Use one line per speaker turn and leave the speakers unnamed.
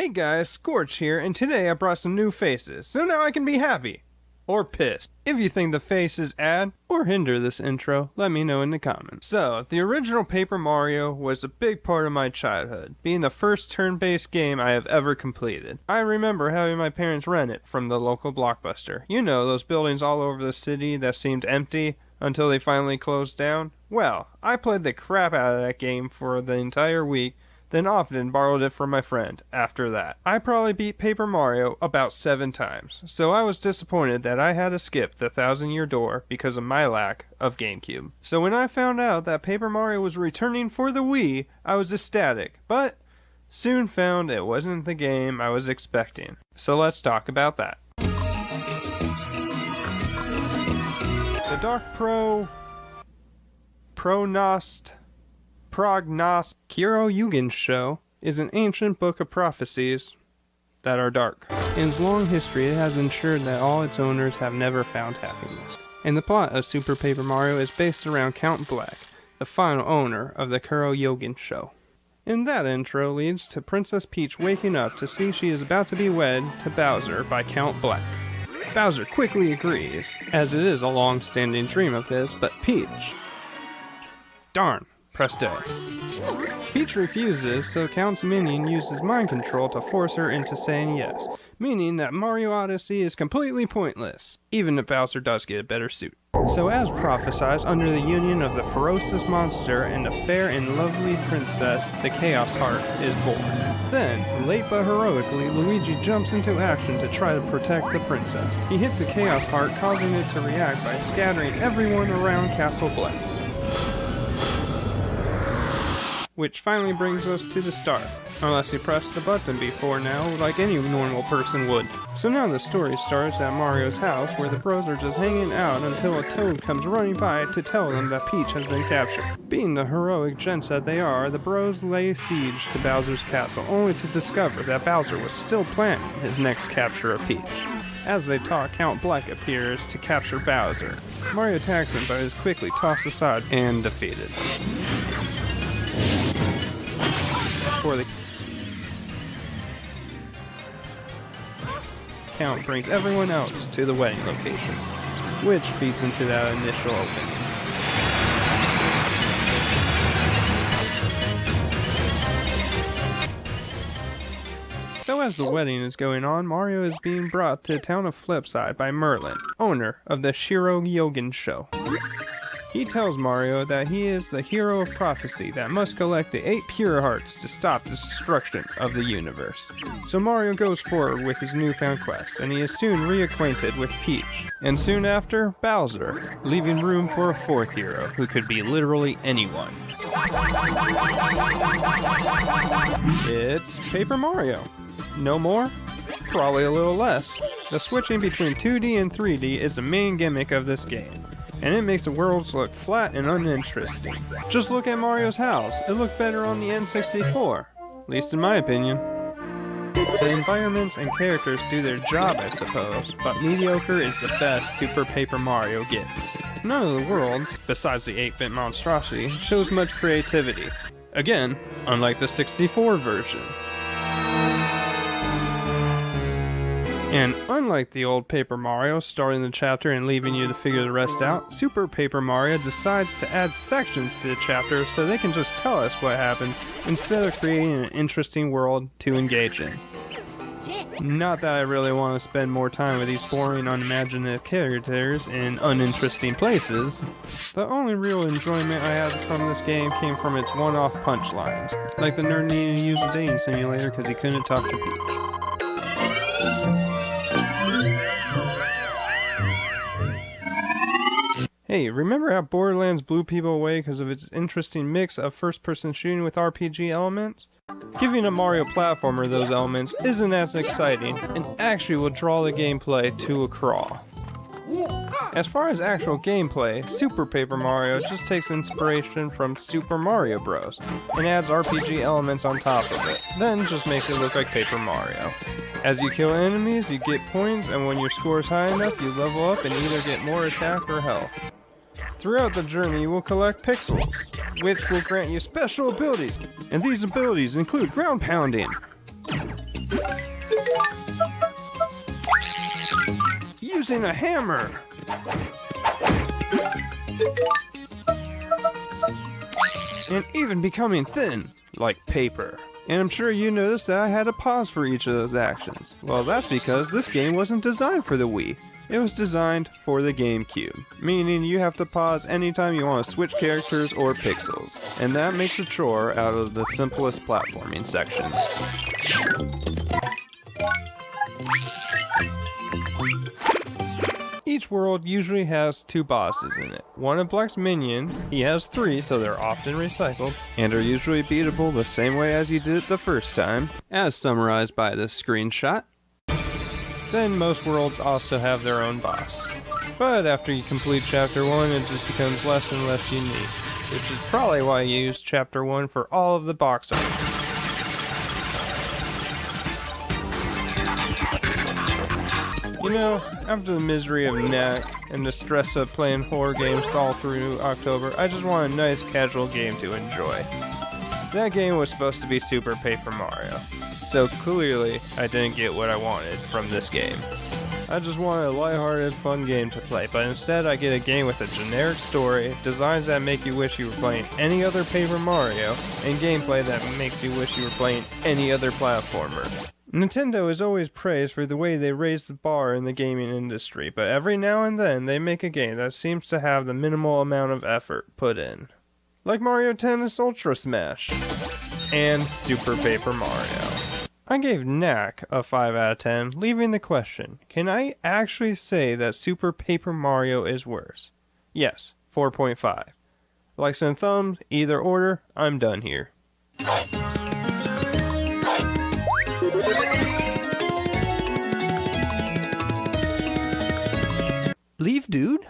Hey guys, Scorch here, and today I brought some new faces, so now I can be happy. Or pissed. If you think the faces add or hinder this intro, let me know in the comments. So, the original Paper Mario was a big part of my childhood, being the first turn-based game I have ever completed. I remember having my parents rent it from the local Blockbuster. You know, those buildings all over the city that seemed empty until they finally closed down? Well, I played the crap out of that game for the entire week, then often borrowed it from my friend after that. I probably beat Paper Mario about 7 times, so I was disappointed that I had to skip the 1,000-year door because of my lack of GameCube. So when I found out that Paper Mario was returning for the Wii, I was ecstatic, but soon found it wasn't the game I was expecting. So let's talk about that. The Dark Prognost Kuro-Yugen show is an ancient book of prophecies that are dark. In its long history, it has ensured that all its owners have never found happiness. And the plot of Super Paper Mario is based around Count Black, the final owner of the Kuro-Yugen show. And that intro leads to Princess Peach waking up to see she is about to be wed to Bowser by Count Black. Bowser quickly agrees, as it is a long-standing dream of his, but Peach... Darn. Press day. Peach refuses, so Count's minion uses mind control to force her into saying yes, meaning that Mario Odyssey is completely pointless, even if Bowser does get a better suit. So as prophesied, under the union of the ferocious monster and the fair and lovely princess, the Chaos Heart is born. Then, late but heroically, Luigi jumps into action to try to protect the princess. He hits the Chaos Heart, causing it to react by scattering everyone around Castle Black. Which finally brings us to the start, unless you press the button before now, like any normal person would. So now the story starts at Mario's house, where the bros are just hanging out until a Toad comes running by to tell them that Peach has been captured. Being the heroic gents that they are, the bros lay siege to Bowser's castle, only to discover that Bowser was still planning his next capture of Peach. As they talk, Count Black appears to capture Bowser. Mario attacks him, but is quickly tossed aside and defeated. The Count brings everyone else to the wedding location, which feeds into that initial opening. So as the wedding is going on, Mario is being brought to the town of Flipside by Merlin, owner of the Kuro-Yugen show. He tells Mario that he is the hero of prophecy that must collect the 8 pure hearts to stop the destruction of the universe. So Mario goes forward with his newfound quest, and he is soon reacquainted with Peach. And soon after, Bowser, leaving room for a 4th hero, who could be literally anyone. It's Paper Mario. No more? Probably a little less. The switching between 2D and 3D is the main gimmick of this game, and it makes the worlds look flat and uninteresting. Just look at Mario's house. It looked better on the N64, at least in my opinion. The environments and characters do their job, I suppose, but mediocre is the best Super Paper Mario gets. None of the worlds, besides the 8-bit monstrosity, shows much creativity. Again, unlike the 64 version. And unlike the old Paper Mario, starting the chapter and leaving you to figure the rest out, Super Paper Mario decides to add sections to the chapter so they can just tell us what happens instead of creating an interesting world to engage in. Not that I really want to spend more time with these boring, unimaginative characters in uninteresting places. The only real enjoyment I had from this game came from its one-off punchlines, like the nerd needing to use a dating simulator because he couldn't talk to Peach. Hey, remember how Borderlands blew people away because of its interesting mix of first-person shooting with RPG elements? Giving a Mario platformer those elements isn't as exciting, and actually will draw the gameplay to a crawl. As far as actual gameplay, Super Paper Mario just takes inspiration from Super Mario Bros. And adds RPG elements on top of it, then just makes it look like Paper Mario. As you kill enemies, you get points, and when your score is high enough, you level up and either get more attack or health. Throughout the journey, you will collect pixels, which will grant you special abilities, and these abilities include ground pounding, using a hammer. And even becoming thin, like paper. And I'm sure you noticed that I had a pause for each of those actions. Well, that's because this game wasn't designed for the Wii. It was designed for the GameCube, meaning you have to pause anytime you want to switch characters or pixels. And that makes a chore out of the simplest platforming sections. Each world usually has 2 bosses in it. One of Black's minions, he has 3, so they're often recycled, and are usually beatable the same way as you did it the first time, as summarized by this screenshot. Then most worlds also have their own boss. But after you complete Chapter 1, it just becomes less and less unique, which is probably why you use Chapter 1 for all of the box art. You know, after the misery of Knack and the stress of playing horror games all through October, I just want a nice casual game to enjoy. That game was supposed to be Super Paper Mario, so clearly I didn't get what I wanted from this game. I just wanted a lighthearted, fun game to play, but instead I get a game with a generic story, designs that make you wish you were playing any other Paper Mario, and gameplay that makes you wish you were playing any other platformer. Nintendo is always praised for the way they raise the bar in the gaming industry, but every now and then they make a game that seems to have the minimal amount of effort put in. Like Mario Tennis Ultra Smash and Super Paper Mario. I gave Knack a 5 out of 10, leaving the question, can I actually say that Super Paper Mario is worse? Yes, 4.5. Likes and thumbs, either order, I'm done here. Leave, dude?